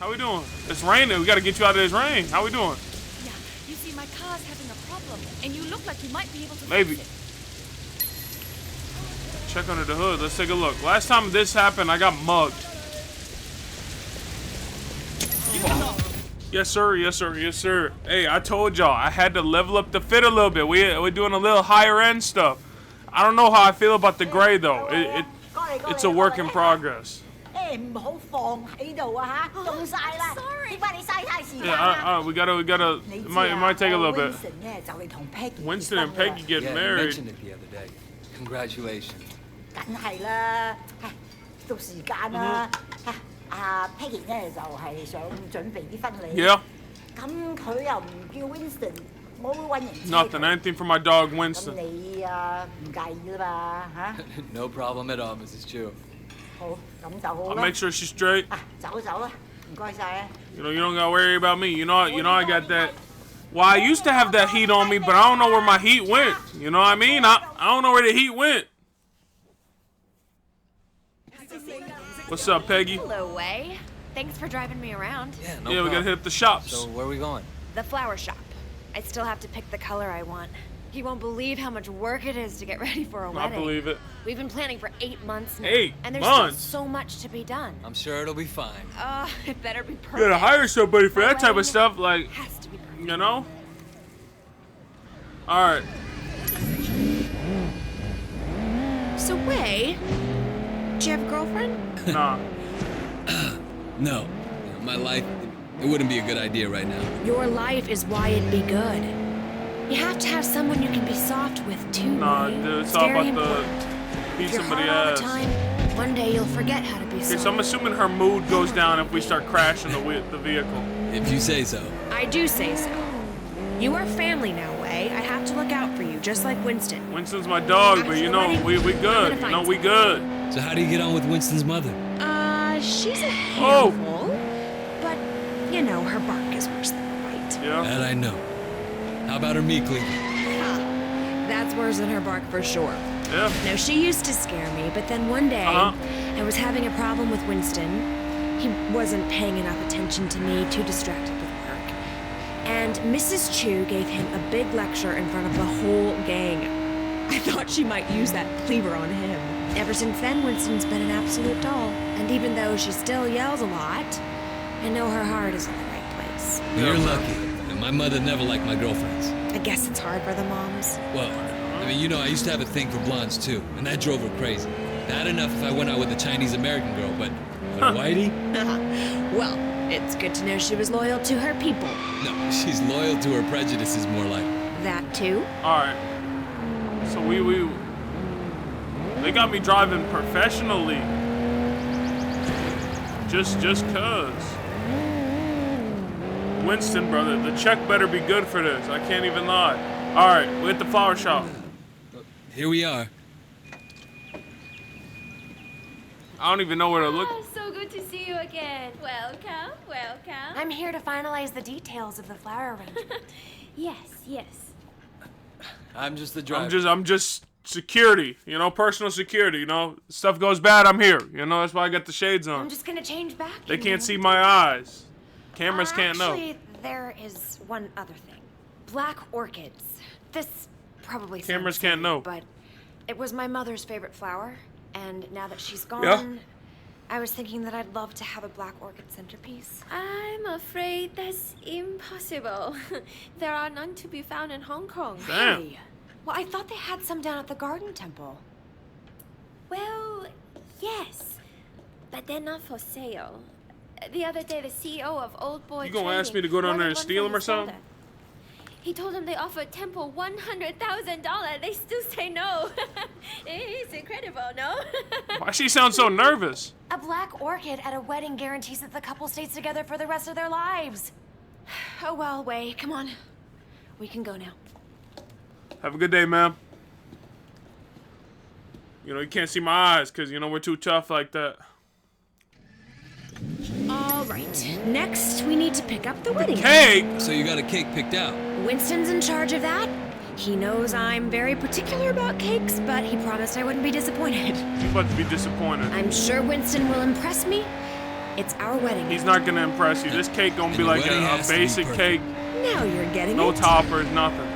How we doing? It's raining. We gotta get you out of this rain. How we doing? Yeah, you see, my car's having a problem, and you look like you might be able to Maybe. fix it. Check under the hood. Let's take a look. Last time this happened, I got mugged. Yes, sir. Yes, sir. Yes, sir. Hey, I told y'all I had to level up the fit a little bit. We're doing a little higher end stuff. I don't know how I feel about the gray though. It's a work in progress. 誒唔好放喺度啊嚇，凍晒啦！ Sorry. 點解你嘥太時間 Yeah, 啊？ we gotta. It might take a little bit. Winston 咧就嚟同 Peggy Winston and Peggy get Yeah, you married. mentioned it the other day. Congratulations. 梗係啦，唉到時間啦，阿 Peggy 咧就係想準備啲婚禮。 Yeah. 咁佢又唔叫 Winston，我會揾人車 Nothing. 佢。 Anything for my dog 咁 Winston. 你啊唔介意啦嘛嚇？ No problem at all, Mrs. Chu. 好，咁就好 I'll 啦。 make sure she's straight. 啊，走啦，唔該晒啊！ You don't gotta worry about me. You know I got that. Well, I used to have that heat on me, but I don't know where my heat went. You know what I mean? I don't know where the heat went. What's up, Peggy? Hello, Way. Thanks for driving me around. Yeah, no Yeah, we problem. gotta hit up the shops. So where are we going? The flower shop. I still have to pick the color I want. You won't believe how much work it is to get ready for a I wedding. believe it. We've been planning for 8 months now. 8 and there's months? still so much to be done. I'm sure it'll be fine. It better be You perfect. gotta hire somebody for My that type of wedding stuff, like, has to be perfect. you know? Alright. So, Way, do you have a girlfriend? Nah. No. My life, it wouldn't be a good idea right now. Your life is why it'd be good. You have to have someone you can be soft with, too. Nah, Way. dude, it's all very about important. the beat If you're somebody hard all ass. the time, one day you'll forget how to be Okay, soft. so I'm assuming her mood goes down if we start crashing the vehicle. If you say so. I do say so. You are family now, Way. I have to look out for you, just like Winston. Winston's my dog, but you know, we good. You know, we good. So how do you get on with Winston's mother? She's a Oh. handful, but, you know, her bark is worse than her bite. Yeah. That I know. How about her meat cleaver? That's worse than her bark for sure. Yeah. No, she used to scare me, but then one day, I was having a problem with Winston. He wasn't paying enough attention to me, too distracted with work. And Mrs. Chu gave him a big lecture in front of the whole gang. I thought she might use that cleaver on him. Ever since then, Winston's been an absolute doll. And even though she still yells a lot, I know her heart is in the right place. You're lucky. And my mother never liked my girlfriends. I guess it's hard for the moms. Well, I mean, you know, I used to have a thing for blondes too, and that drove her crazy. Bad enough if I went out with a Chinese-American girl, but a whitey? Well, it's good to know she was loyal to her people. No, she's loyal to her prejudices more like. That too? Alright. So they got me driving professionally. Just cuz. Winston, brother, the check better be good for this. I can't even lie. Alright, we're at the flower shop. Here we are. I don't even know where to look. Oh, so good to see you again. Welcome, welcome. I'm here to finalize the details of the flower arrangement. Yes. I'm just the driver. I'm just security, you know, personal security, you know. Stuff goes bad, I'm here. You know, that's why I got the shades I'm on. just gonna change back. They you can't know. see my eyes. Cameras can't know. Actually, there is one other thing. Black orchids. This probably sounds Cameras can't silly, know. But it was my mother's favorite flower, and now that she's gone, Yeah. I was thinking that I'd love to have a black orchid centerpiece. I'm afraid that's impossible. There are none to be found in Hong Kong. Damn. Really? Well, I thought they had some down at the Garden Temple. Well, yes, but they're not for sale. The other day, the CEO of Old Boy You gonna ask Trading me to go down wanted there and one steal for 'em or his something? daughter. He told them they offered Temple $100,000. They still say no. It's incredible, no? Why she sound so nervous? A black orchid at a wedding guarantees that the couple stays together for the rest of their lives. Oh well, Wei, come on. We can go now. Have a good day, ma'am. You know, you can't see my eyes because, you know, we're too tough like that. All right. Next, we need to pick up the wedding. Cake! So you got a cake picked out. Winston's in charge of that. He knows I'm very particular about cakes, but he promised I wouldn't be disappointed. You about to be disappointed. I'm sure Winston will impress me, It's our wedding. He's not gonna impress you. This cake gonna And be the like wedding a has to be basic perfect. cake. Now you're getting No it. toppers, nothing.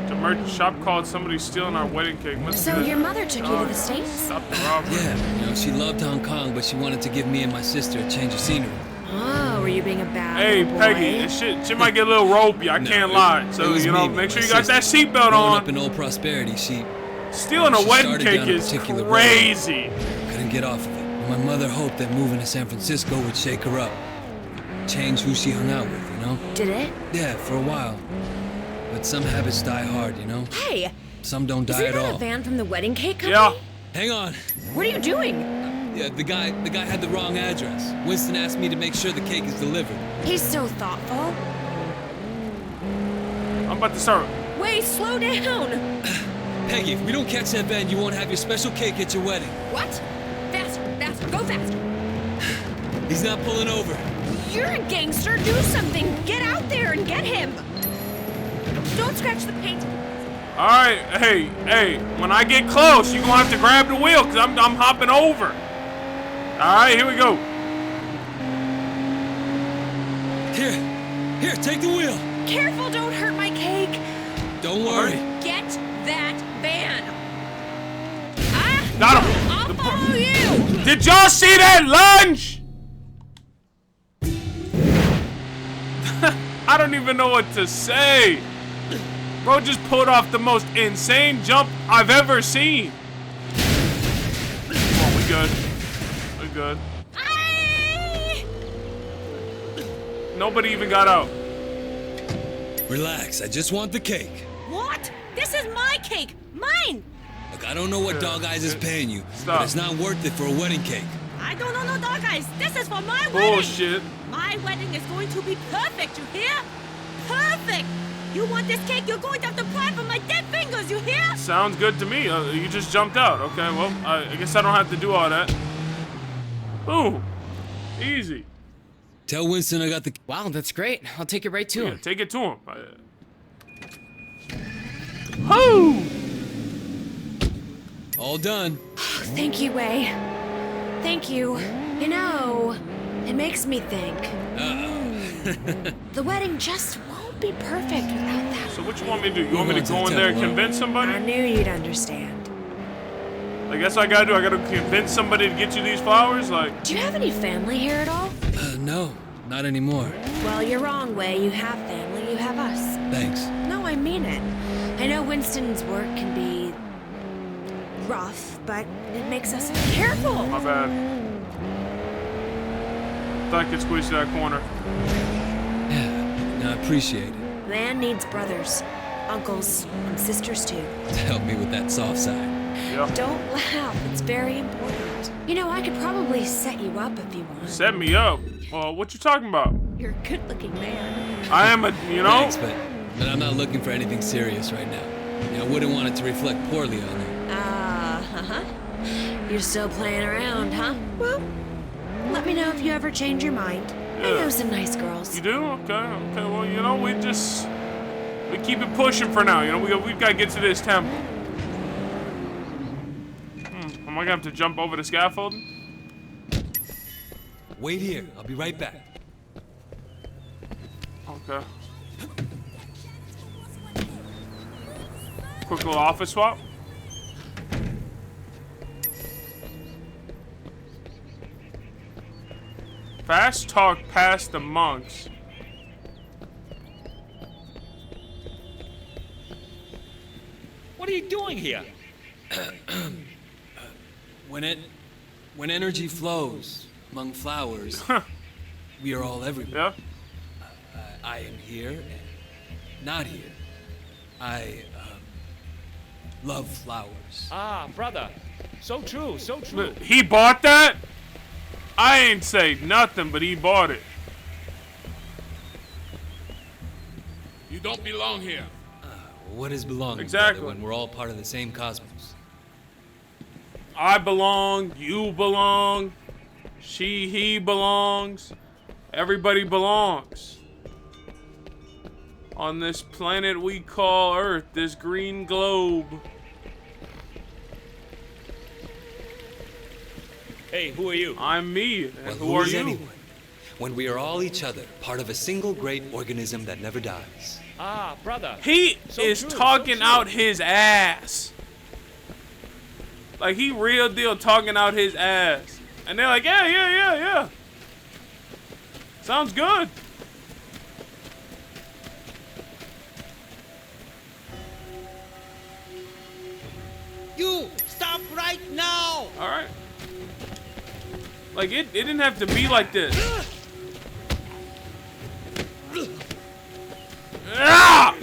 The merchant shop called somebody stealing our wedding cake. Must So be- your mother took you to the States? Stop the robbery. Yeah, you know, she loved Hong Kong, but she wanted to give me and my sister a change of scenery. Oh, were you being a bad Hey, little boy? Peggy, this shit might get a little ropey. I No, can't it- lie. it So, was you know, me, make sure my you got that sister. seatbelt Growing up on. in old prosperity, Stealing a she wedding started cake down a is particular road. crazy. couldn't get off of it. And my mother hoped that moving to San Francisco would shake her up. Change who she hung out with, you know? Did it? Yeah, for a while. But some habits die hard, you know? Hey, Some don't die isn't at that all. a van from the wedding cake company? Yeah. Hang on. What are you doing? Yeah, the guy had the wrong address. Winston asked me to make sure the cake is delivered. He's so thoughtful. I'm about to start. Wait, slow down. Peggy, if we don't catch that van, you won't have your special cake at your wedding. What? Faster, faster, go faster. He's not pulling over. You're a gangster. Do something. Get out there and get him. Don't scratch the paint. All right, hey, when I get close, you're gonna have to grab the wheel because I'm hopping over. All right, here we go. Here, take the wheel. Careful, don't hurt my cake. Don't worry. Get that van. Ah! Got him. I'll follow you. Did y'all see that lunge? I don't even know what to say. Bro just pulled off the most insane jump I've ever seen. Come on, we good. We good. Aye! Nobody even got out. Relax, I just want the cake. What? This is my cake. Mine. Look, I don't know what Dog Eyes is paying you, Stop. but it's not worth it for a wedding cake. I don't know no dog eyes. This is for my wedding. Bullshit. My wedding is going to be perfect, you hear? Perfect. You want this cake, you're going to have to pry from my dead fingers, you hear? Sounds good to me. You just jumped out. Okay, well, I guess I don't have to do all that. Boom. Easy. Tell Winston I got the... Wow, that's great. I'll take it right to Yeah, him. take it to him. Whoo! All done. Thank you, Wei. Thank you. You know, it makes me think. The wedding just won't be perfect without that. So what you want me to do? You want me to going to go the in there and temple, huh? convince I somebody? knew you'd understand. I guess I gotta do. I gotta convince somebody to get you these flowers. Like, Do you have any family here at all? No, not anymore. Well, you're wrong, Wei. You have family. You have us. Thanks. No, I mean it. I know Winston's work can be rough, but it makes us careful. my bad. Thought I could squeeze to that corner. Yeah, no, I appreciate it. Man needs brothers, uncles, and sisters too. Help me with that soft side. Yeah. Don't laugh. It's very important. You know, I could probably set you up if you want. Set me up. Well, what you talking about? You're a good-looking man. I am a, you know. Thanks, but I'm not looking for anything serious right now. You know, I wouldn't want it to reflect poorly on you. Uh-huh. You're still playing around, huh? Well, let me know if you ever change your mind. I Yeah. know some nice girls. You do? Okay. Well, you know, we keep it pushing for now. You know, we've got to get to this temple. Am I gonna have to jump over the scaffolding? Wait here. I'll be right back. Okay. Quick little office swap. Fast talk past the monks. What are you doing here? When energy flows among flowers, we are all everywhere. Yeah? I am here and not here. I love flowers. Ah, brother. So true, so true. Look, he bought that? I ain't say nothing, but he bought it. You don't belong here. What is belonging Exactly. brother, when we're all part of the same cosmos? I belong, you belong, he belongs, everybody belongs. On this planet we call Earth, this green globe. Hey, who are you? I'm me. And Well, who are is you? anyone? When we are all each other, part of a single great organism that never dies. Ah, brother. He So is true, talking so true. out his ass. Like he real deal talking out his ass. And they're like, yeah. Sounds good. You stop right now! All right. Like it didn't have to be like this. Ah!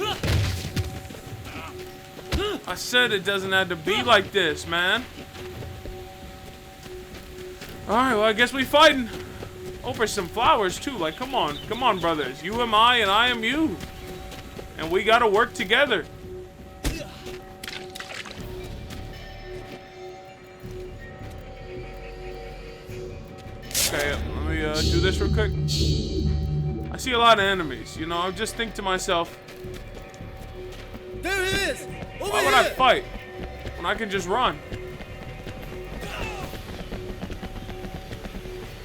I said it doesn't have to be like this, man. All right, well I guess we fighting over some flowers too. Like, come on, brothers. You am I, and I am you, and we gotta work together. Okay, let me do this real quick. I see a lot of enemies. You know, I just think to myself, There he is! Over why would I fight when I can just run?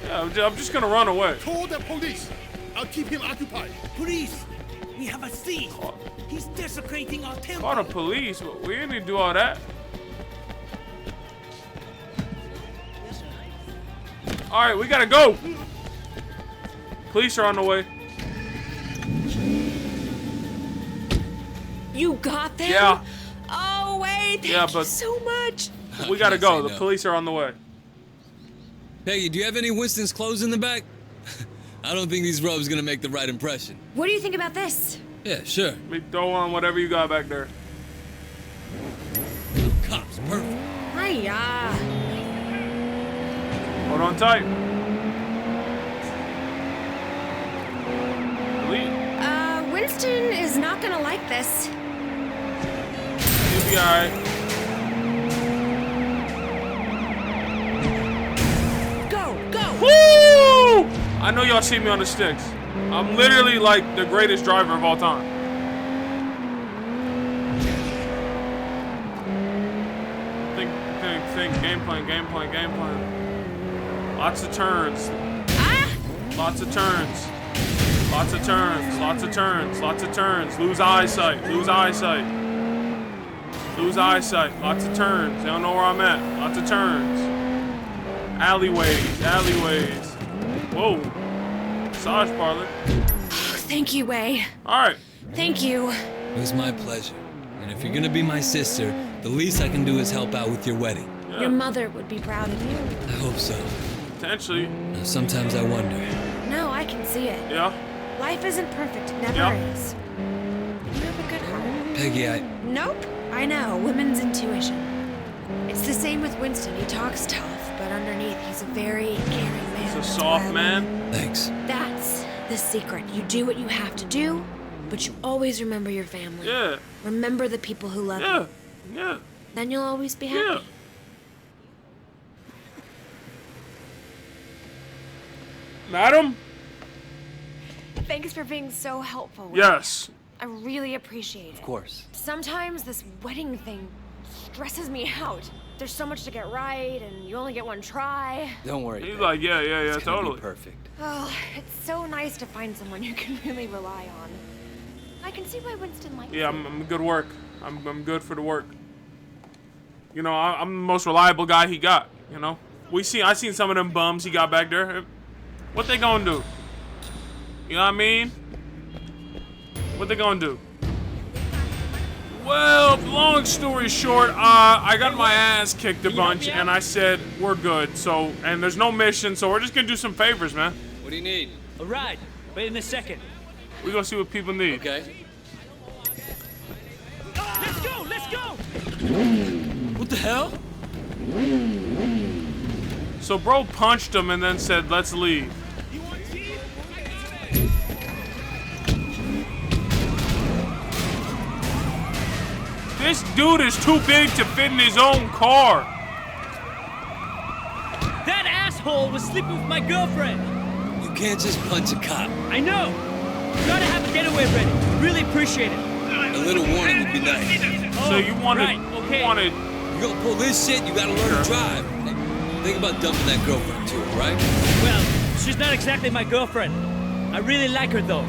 Yeah, I'm just gonna run away. Call the police. I'll keep him occupied. Police! We have a thief! He's desecrating our temple! Call the police. We didn't need to do all that. All right, we gotta go. Police are on the way. You got them? Yeah. Oh, wait. Thank Yeah, you but- so much. We gotta can't go. say The no. police are on the way. Peggy, do you have any Winston's clothes in the back? I don't think these robes gonna make the right impression. What do you think about this? Yeah, sure. Let me throw on whatever you got back there. Cops, perfect. Hiya. Hold on tight. Police. Winston is not gonna like this. You'll be alright. Go, go. Woo! I know y'all see me on the sticks. I'm literally like the greatest driver of all time. Think. Game plan. Lots of turns. Lots of turns. Lose eyesight. Lots of turns. They don't know where I'm at. Lots of turns. Alleyways. Whoa. Massage parlor. Thank you, Wei. All right. Thank you. It was my pleasure. And if you're gonna be my sister, the least I can do is help out with your wedding. Yeah, Your mother would be proud of you. I hope so. potentially. Now, sometimes I wonder. No, I can see it. Yeah. Life isn't perfect. It never Yeah. is. You have a good heart. Peggy, Nope. I know. Women's intuition. It's the same with Winston. He talks tough, but underneath, he's a very caring man. He's a That's soft why I man. love him. Thanks. That's the secret. You do what you have to do, but you always remember your family. Yeah. Remember the people who love Yeah. you. Yeah. Then you'll always be happy. Yeah. Madam? Thanks for being so helpful. Yes. I really appreciate it. Of course. Sometimes this wedding thing stresses me out. There's so much to get right, and you only get one try. Don't worry. He's Peggy. like, yeah, It's gonna totally. be perfect. Oh, it's so nice to find someone you can really rely on. I can see why Winston likes Yeah, you. I'm good work. I'm good for the work. You know, I'm the most reliable guy he got. You know, I seen some of them bums he got back there. What they gonna do? You know what I mean? What they gonna do? Well, long story short, I got my ass kicked a bunch, and I said we're good. So, and there's no mission, so we're just gonna do some favors, man. What do you need? A ride. Wait in a second. We gonna see what people need. Okay. Let's go! Let's go! What the hell? So, bro punched him and then said, "Let's leave." This dude is too big to fit in his own car. That asshole was sleeping with my girlfriend. You can't just punch a cop. I know. You gotta have a getaway ready. Really appreciate it. A little warning would be nice. So you wanted, right, okay. you wanted. You gonna pull this shit, you gotta learn to drive. Think about dumping that girlfriend too, right? Well, she's not exactly my girlfriend. I really like her though.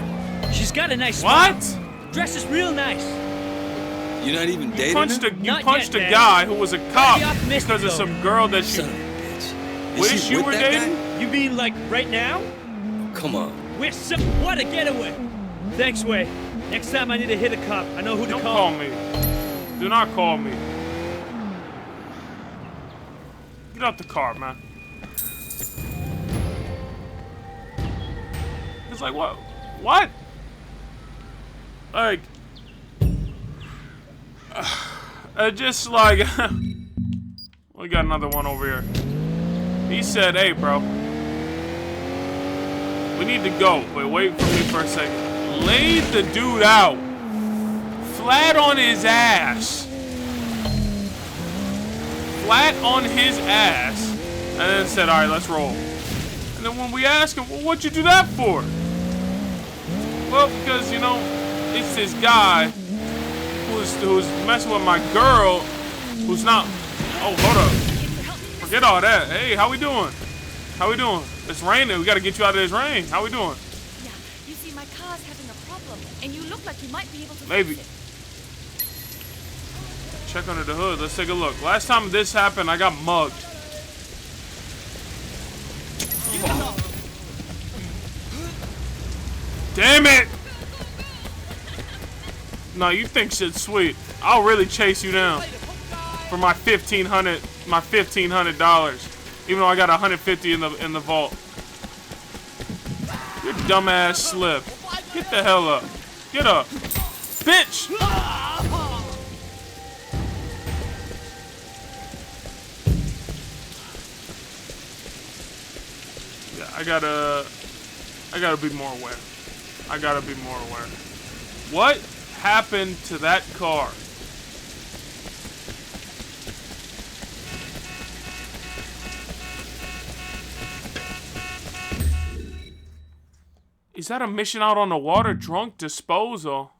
She's got a nice What? smile. Dresses real nice. You're not even dating Punched her? a, you Not punched yet, a man. guy who was a cop be optimistic, because of though. some girl that Son you of a bitch. Is wish she you with were that dating. guy? You mean like right now? Come on. We're so what a getaway. Thanks, Way. Next time I need to hit a cop, I know who to Don't call. call me. Do not call me. Get out the car, man. It's like, what? What? Like, just like, we got another one over here. He said, hey, bro, we need to go. But wait for me for a second. Laid the dude out. Flat on his ass. Flat on his ass. And then said, all right, let's roll. And then when we ask him, well, what'd you do that for? Well, because, you know, it's this guy who's messing with my girl who's not... Oh, hold up. Forget all that. Hey, how we doing? How we doing? It's raining. We got to get you out of this rain. How we doing? Yeah, you see, my car's having a problem, and you look like you might be able to Maybe. fix it. Check under the hood. Let's take a look. Last time this happened, I got mugged. Damn it! No, you think shit's sweet. I'll really chase you down for my $1,500, even though I got $150 in the vault. Your dumbass slip. Get the hell up. Get up, bitch. Yeah, I gotta be more aware. I gotta be more aware. What happened to that car? Is that a mission out on the water? Drunk disposal.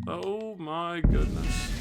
Oh my goodness.